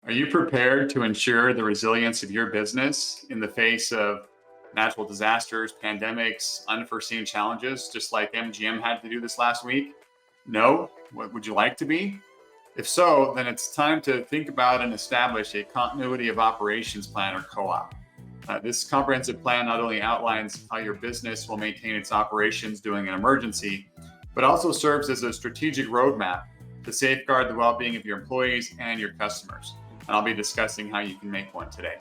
Are you prepared to ensure the resilience of your business in the face of natural disasters, pandemics, unforeseen challenges, just like MGM had to do this last week? No? What would you like to be? If so, then it's time to think about and establish a continuity of operations plan, or COOP. This comprehensive plan not only outlines how your business will maintain its operations during an emergency, but also serves as a strategic roadmap to safeguard the well-being of your employees and your customers. And I'll be discussing how you can make one today.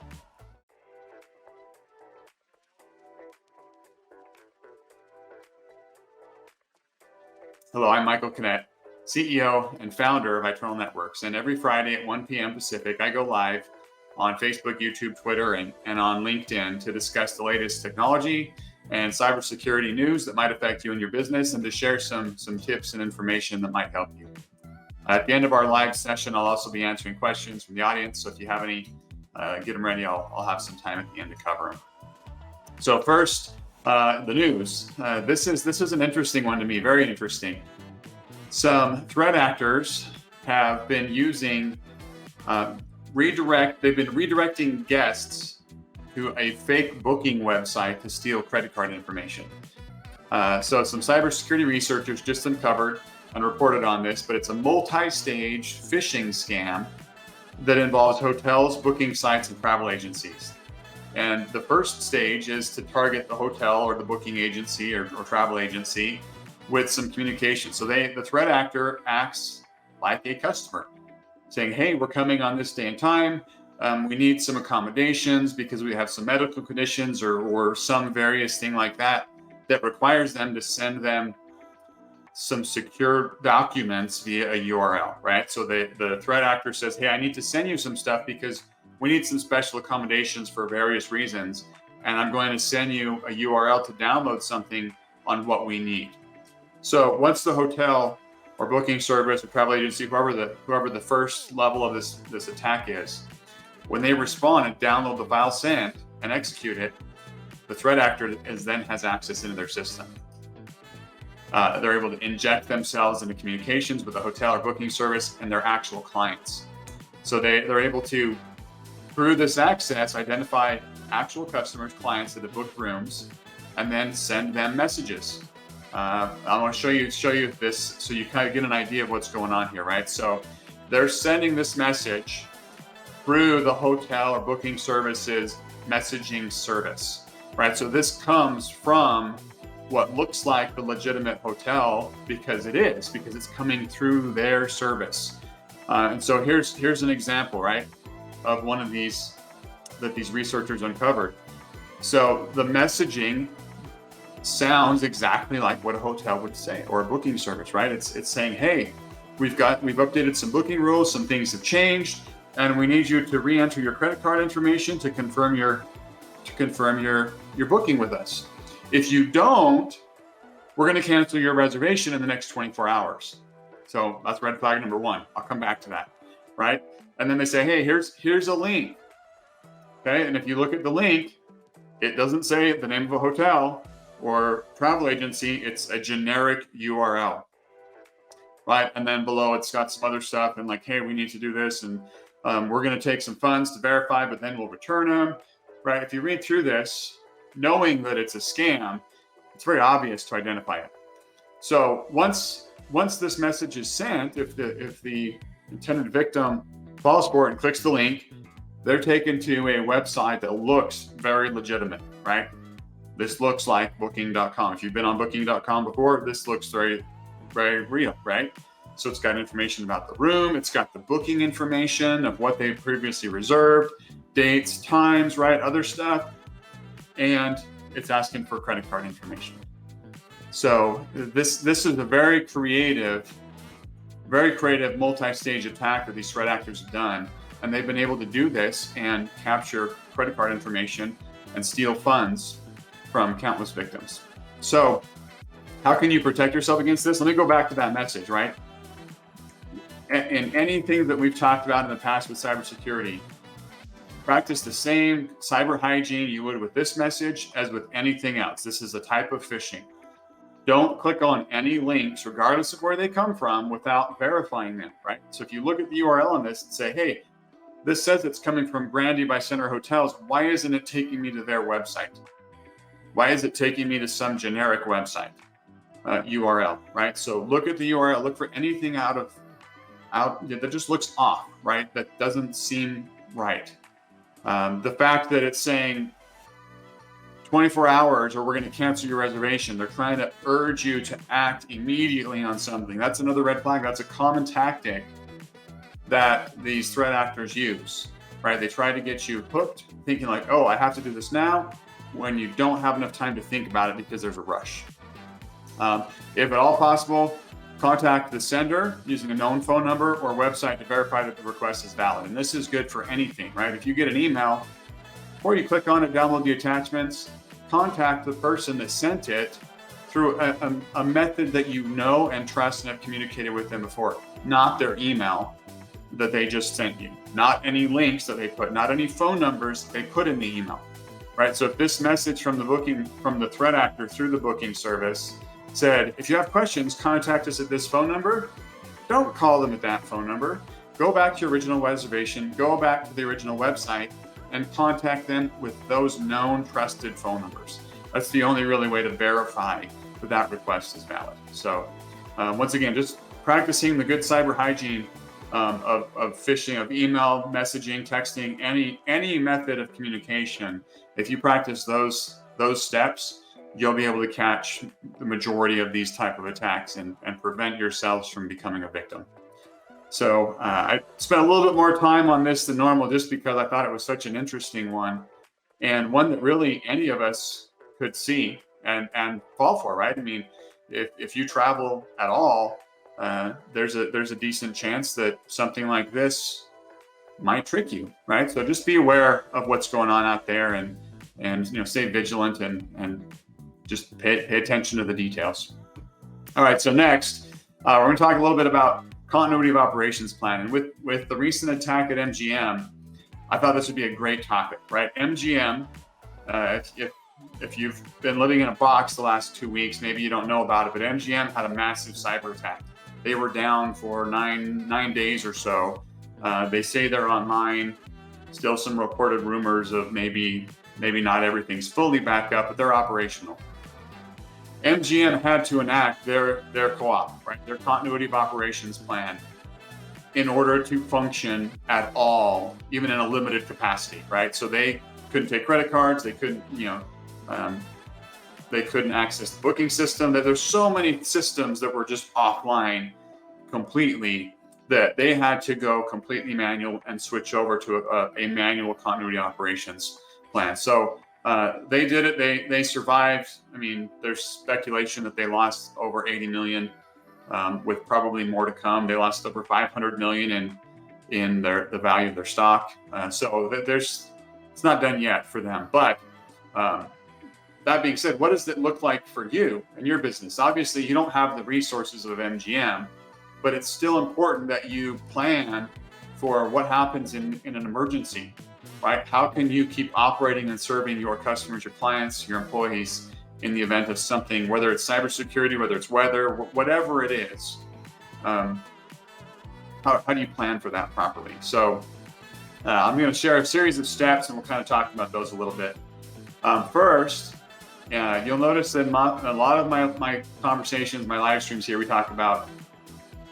Hello, I'm Michael Kinnett, CEO and founder of Eternal Networks. And every Friday at 1 p.m. Pacific, I go live on Facebook, YouTube, Twitter, and on LinkedIn to discuss the latest technology and cybersecurity news that might affect you and your business, and to share some tips and information that might help you. At the end of our live session, I'll also be answering questions from the audience. So if you have any, get them ready. I'll have some time at the end to cover them. So first, the news. This is an interesting one to me, very interesting. Some threat actors have been using they've been redirecting guests to a fake booking website to steal credit card information. So some cybersecurity researchers just uncovered and reported on this, but it's a multi-stage phishing scam that involves hotels, booking sites, and travel agencies. And the first stage is to target the hotel or the booking agency or travel agency with some communication. So the threat actor acts like a customer, saying, hey, we're coming on this day and time. We need some accommodations because we have some medical conditions or some various thing like that requires them to send them some secure documents via a URL, right? So the threat actor says, hey, I need to send you some stuff because we need some special accommodations for various reasons. And I'm going to send you a URL to download something on what we need. So once the hotel or booking service or travel agency, whoever the first level of this attack is, when they respond and download the file sent and execute it, the threat actor then has access into their system. They're able to inject themselves into communications with the hotel or booking service and their actual clients. So they're able to, through this access, identify actual customers, clients that have booked rooms, and then send them messages. I want to show you this so you kind of get an idea of what's going on here, right? So they're sending this message through the hotel or booking services messaging service, right? So this comes from what looks like the legitimate hotel because it's coming through their service. And so here's an example, right, of one of these that these researchers uncovered. So the messaging sounds exactly like what a hotel would say, or a booking service, right? It's saying, hey, we've updated some booking rules, some things have changed, and we need you to re-enter your credit card information to confirm your booking with us. If you don't, we're going to cancel your reservation in the next 24 hours. So that's red flag number one. I'll come back to that, right? And then they say, hey, here's a link. Okay, and if you look at the link, it doesn't say the name of a hotel or travel agency. It's a generic URL, right? And then below it's got some other stuff and like, hey, we need to do this, and we're going to take some funds to verify, but then we'll return them, right? If you read through this, knowing that it's a scam, it's very obvious to identify it. So once this message is sent, if the intended victim falls for it and clicks the link, they're taken to a website that looks very legitimate, right? This looks like booking.com. If you've been on booking.com before, this looks very, very real, right? So it's got information about the room. It's got the booking information of what they previously reserved, dates, times, right? Other stuff. And it's asking for credit card information. So this is a very creative multi-stage attack that these threat actors have done. And they've been able to do this and capture credit card information and steal funds from countless victims. So how can you protect yourself against this? Let me go back to that message, right? In anything that we've talked about in the past with cybersecurity, practice the same cyber hygiene you would with this message as with anything else. This is a type of phishing. Don't click on any links, regardless of where they come from, without verifying them, right? So if you look at the URL on this and say, hey, this says it's coming from Brandy by Center Hotels. Why isn't it taking me to their website? Why is it taking me to some generic website URL, right? So look at the URL, look for anything out that just looks off, right? That doesn't seem right. The fact that it's saying 24 hours or we're going to cancel your reservation. They're trying to urge you to act immediately on something. That's another red flag. That's a common tactic that these threat actors use, right? They try to get you hooked, thinking like, oh, I have to do this now, when you don't have enough time to think about it because there's a rush. If at all possible, contact the sender using a known phone number or website to verify that the request is valid. And this is good for anything, right? If you get an email, or you click on it, download the attachments, contact the person that sent it through a method that you know and trust and have communicated with them before, not their email that they just sent you, not any links that they put, not any phone numbers they put in the email, right? So if this message from the threat actor through the booking service said, if you have questions, contact us at this phone number, don't call them at that phone number. Go back to your original reservation, go back to the original website, and contact them with those known trusted phone numbers. That's the only really way to verify that request is valid. So once again, just practicing the good cyber hygiene of phishing, of email, messaging, texting, any method of communication. If you practice those steps, you'll be able to catch the majority of these type of attacks and prevent yourselves from becoming a victim. So I spent a little bit more time on this than normal just because I thought it was such an interesting one, and one that really any of us could see and fall for, right? I mean, if you travel at all, there's a decent chance that something like this might trick you, right? So just be aware of what's going on out there and stay vigilant and just pay attention to the details. All right, so next we're going to talk a little bit about continuity of operations plan. And with the recent attack at MGM, I thought this would be a great topic, right? MGM, if you've been living in a box the last 2 weeks, maybe you don't know about it, but MGM had a massive cyber attack. They were down for nine days or so. They say they're online. Still some reported rumors of maybe not everything's fully back up, but they're operational. MGM had to enact their COOP, right? Their continuity of operations plan in order to function at all, even in a limited capacity, right? So they couldn't take credit cards. They couldn't, they couldn't access the booking system. That there's so many systems that were just offline completely that they had to go completely manual and switch over to a manual continuity operations plan. So they did it. They survived. I mean, there's speculation that they lost over 80 million, with probably more to come. They lost over 500 million in the value of their stock. So it's not done yet for them. But that being said, what does it look like for you and your business? Obviously, you don't have the resources of MGM, but it's still important that you plan for what happens in an emergency. Right? How can you keep operating and serving your customers, your clients, your employees in the event of something, whether it's cybersecurity, whether it's weather, whatever it is? How do you plan for that properly? So I'm going to share a series of steps, and we'll kind of talk about those a little bit. First, you'll notice that a lot of my conversations, my live streams here, we talk about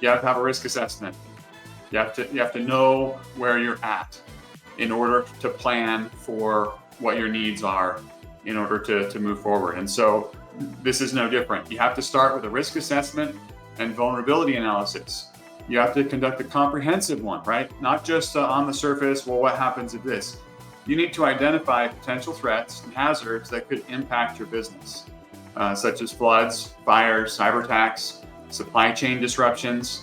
you have to have a risk assessment. You have to know where you're at in order to plan for what your needs are in order to move forward. And so this is no different. You have to start with a risk assessment and vulnerability analysis. You have to conduct a comprehensive one, right? Not just on the surface, well, what happens if this? You need to identify potential threats and hazards that could impact your business, such as floods, fires, cyber attacks, supply chain disruptions.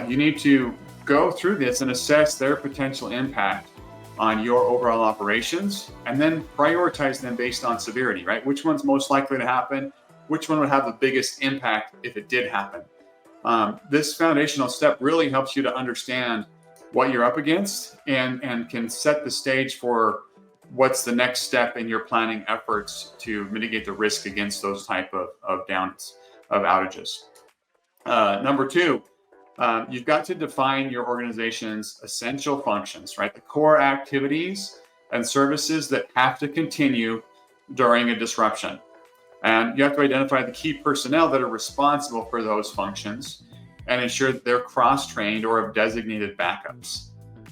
You need to go through this and assess their potential impact on your overall operations, and then prioritize them based on severity, right? Which one's most likely to happen? Which one would have the biggest impact if it did happen? This foundational step really helps you to understand what you're up against and can set the stage for what's the next step in your planning efforts to mitigate the risk against those type of outages. Number two, you've got to define your organization's essential functions, right? The core activities and services that have to continue during a disruption. And you have to identify the key personnel that are responsible for those functions and ensure that they're cross-trained or have designated backups.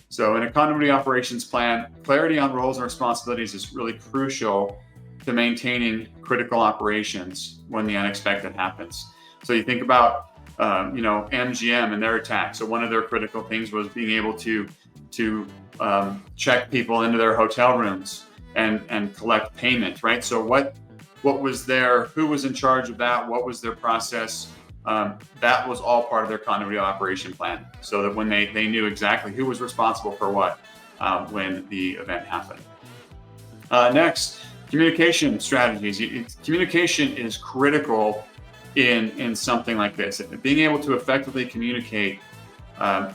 So in a continuity operations plan, clarity on roles and responsibilities is really crucial to maintaining critical operations when the unexpected happens. So you think about MGM and their attack. So one of their critical things was being able to check people into their hotel rooms and collect payment, right? So what was there? Who was in charge of that? What was their process? That was all part of their continuity operation plan, so that when they knew exactly who was responsible for what when the event happened. Next, communication strategies. Communication is critical in something like this. Being able to effectively communicate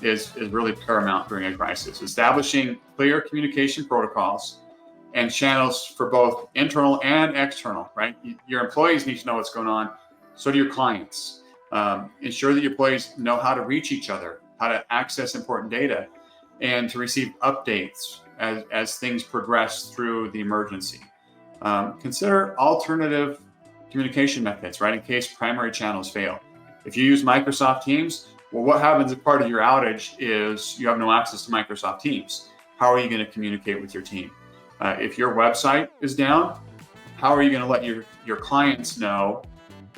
is really paramount during a crisis. Establishing clear communication protocols and channels for both internal and external, right? Your employees need to know what's going on. So do your clients. Ensure that your employees know how to reach each other, how to access important data, and to receive updates as things progress through the emergency. Consider alternative communication methods, right, in case primary channels fail. If you use Microsoft Teams, well, what happens if part of your outage is you have no access to Microsoft Teams? How are you going to communicate with your team? If your website is down, how are you going to let your clients know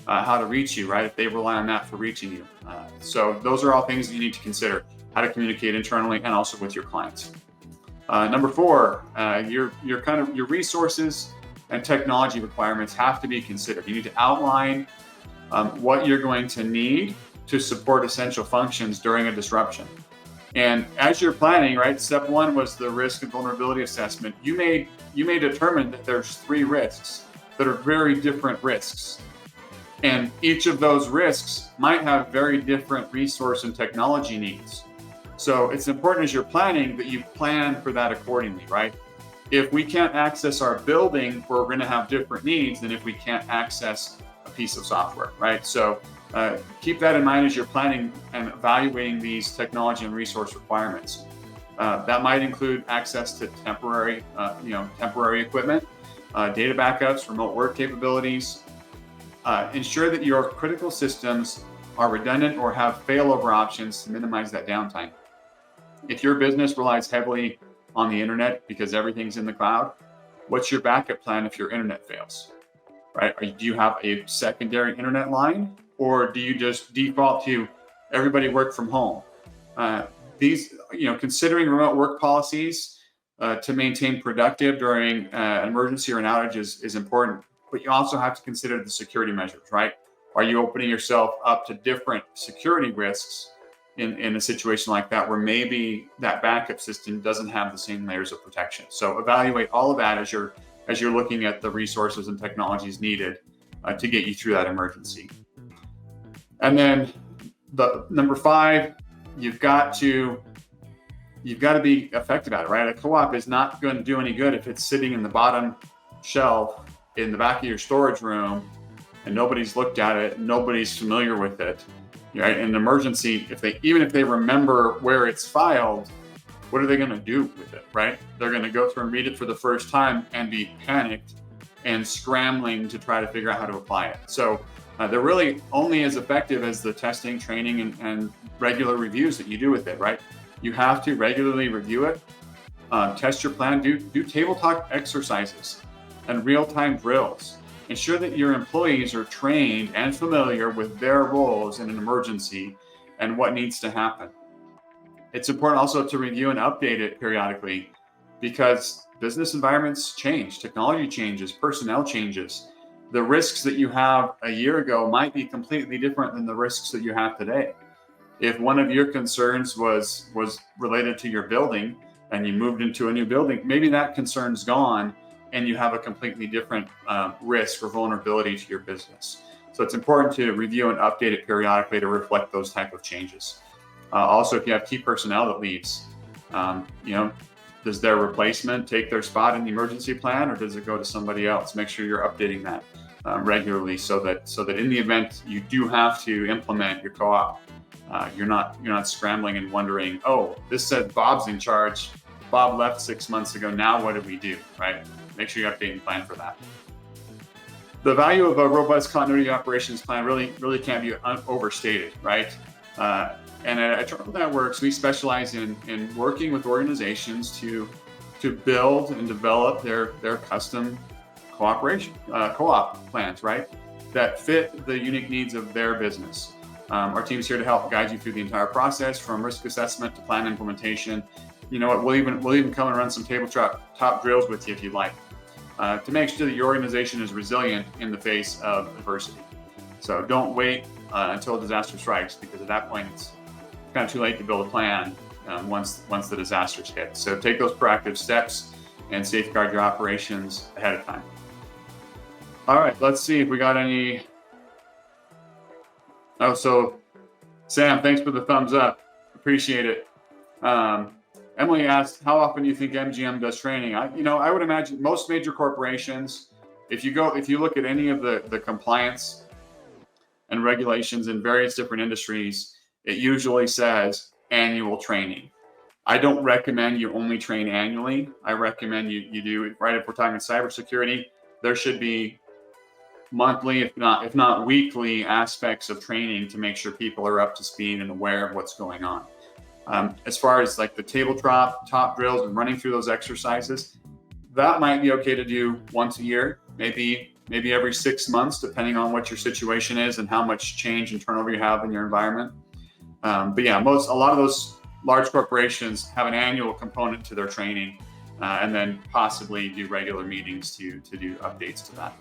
how to reach you, right? If they rely on that for reaching you. So those are all things that you need to consider, how to communicate internally and also with your clients. Number 4, your resources and technology requirements have to be considered. You need to outline what you're going to need to support essential functions during a disruption. And as you're planning, right, step 1 was the risk and vulnerability assessment. You may determine that there's 3 risks that are very different risks. And each of those risks might have very different resource and technology needs. So it's important as you're planning that you plan for that accordingly, right? If we can't access our building, we're going to have different needs than if we can't access a piece of software, right? So keep that in mind as you're planning and evaluating these technology and resource requirements. That might include access to temporary equipment, data backups, remote work capabilities. Ensure that your critical systems are redundant or have failover options to minimize that downtime. If your business relies heavily on the internet because everything's in the cloud, what's your backup plan if your internet fails, right? Do you have a secondary internet line, or do you just default to everybody work from home? Considering remote work policies to maintain productive during an emergency or an outage is important, but you also have to consider the security measures, right? Are you opening yourself up to different security risks in a situation like that, where maybe that backup system doesn't have the same layers of protection? So evaluate all of that as you're looking at the resources and technologies needed to get you through that emergency. And then the number 5, you've got to be effective at it, right? A co-op is not going to do any good if it's sitting in the bottom shelf in the back of your storage room and nobody's looked at it, nobody's familiar with it. Right? In an emergency, even if they remember where it's filed, what are they going to do with it, right? They're going to go through and read it for the first time and be panicked and scrambling to try to figure out how to apply it. So they're really only as effective as the testing, training, and regular reviews that you do with it, right? You have to regularly review it, test your plan, do tabletop exercises and real-time drills. Ensure that your employees are trained and familiar with their roles in an emergency and what needs to happen. It's important also to review and update it periodically, because business environments change, technology changes, personnel changes. The risks that you have a year ago might be completely different than the risks that you have today. If one of your concerns was related to your building and you moved into a new building, maybe that concern's gone and you have a completely different risk or vulnerability to your business. So it's important to review and update it periodically to reflect those type of changes. Also, if you have key personnel that leaves, does their replacement take their spot in the emergency plan, or does it go to somebody else? Make sure you're updating that regularly, so that in the event you do have to implement your co-op, You're not scrambling and wondering, oh, this said Bob's in charge. Bob left 6 months ago. Now what do we do, right? Make sure you update and plan for that. The value of a robust continuity operations plan really can't be overstated, right? And at Toronto Networks, we specialize in working with organizations to build and develop their custom co-op plans, right? That fit the unique needs of their business. Our team is here to help guide you through the entire process, from risk assessment to plan implementation. You know what? We'll even come and run some tabletop drills with you if you'd like, to make sure that your organization is resilient in the face of adversity. So don't wait until a disaster strikes, because at that point it's kind of too late to build a plan once the disasters hit. So take those proactive steps and safeguard your operations ahead of time. All right, let's see if we got any. Oh, so Sam, thanks for the thumbs up. Appreciate it. Emily asked, how often do you think MGM does training? I would imagine most major corporations, if you look at any of the compliance and regulations in various different industries, it usually says annual training. I don't recommend you only train annually. I recommend you do, right? If we're talking cybersecurity, there should be monthly, if not weekly, aspects of training to make sure people are up to speed and aware of what's going on. As far as like the tabletop drills and running through those exercises, that might be okay to do once a year, maybe every 6 months, depending on what your situation is and how much change and turnover you have in your environment. But yeah, a lot of those large corporations have an annual component to their training, and then possibly do regular meetings to do updates to that.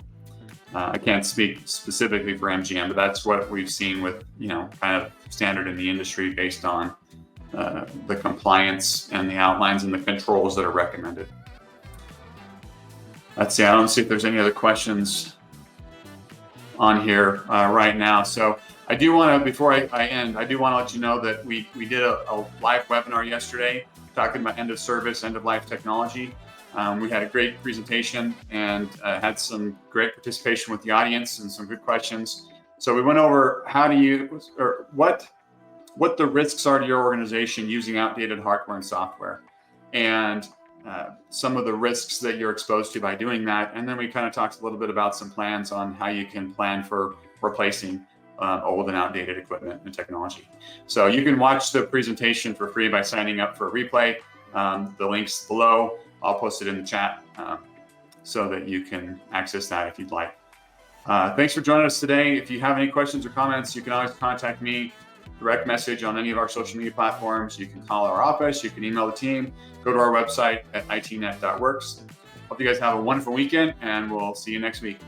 I can't speak specifically for MGM, but that's what we've seen with, kind of standard in the industry based on the compliance and the outlines and the controls that are recommended. Let's see, I don't see if there's any other questions on here right now. So I do want to, before I end, I do want to let you know that we did a live webinar yesterday talking about end of service, end of life technology. We had a great presentation and had some great participation with the audience and some good questions. So we went over what the risks are to your organization using outdated hardware and software, and some of the risks that you're exposed to by doing that. And then we kind of talked a little bit about some plans on how you can plan for replacing old and outdated equipment and technology. So you can watch the presentation for free by signing up for a replay. The link's below. I'll post it in the chat so that you can access that if you'd like. Thanks for joining us today. If you have any questions or comments, you can always contact me, direct message on any of our social media platforms. You can call our office, you can email the team, go to our website at itnet.works. Hope you guys have a wonderful weekend, and we'll see you next week.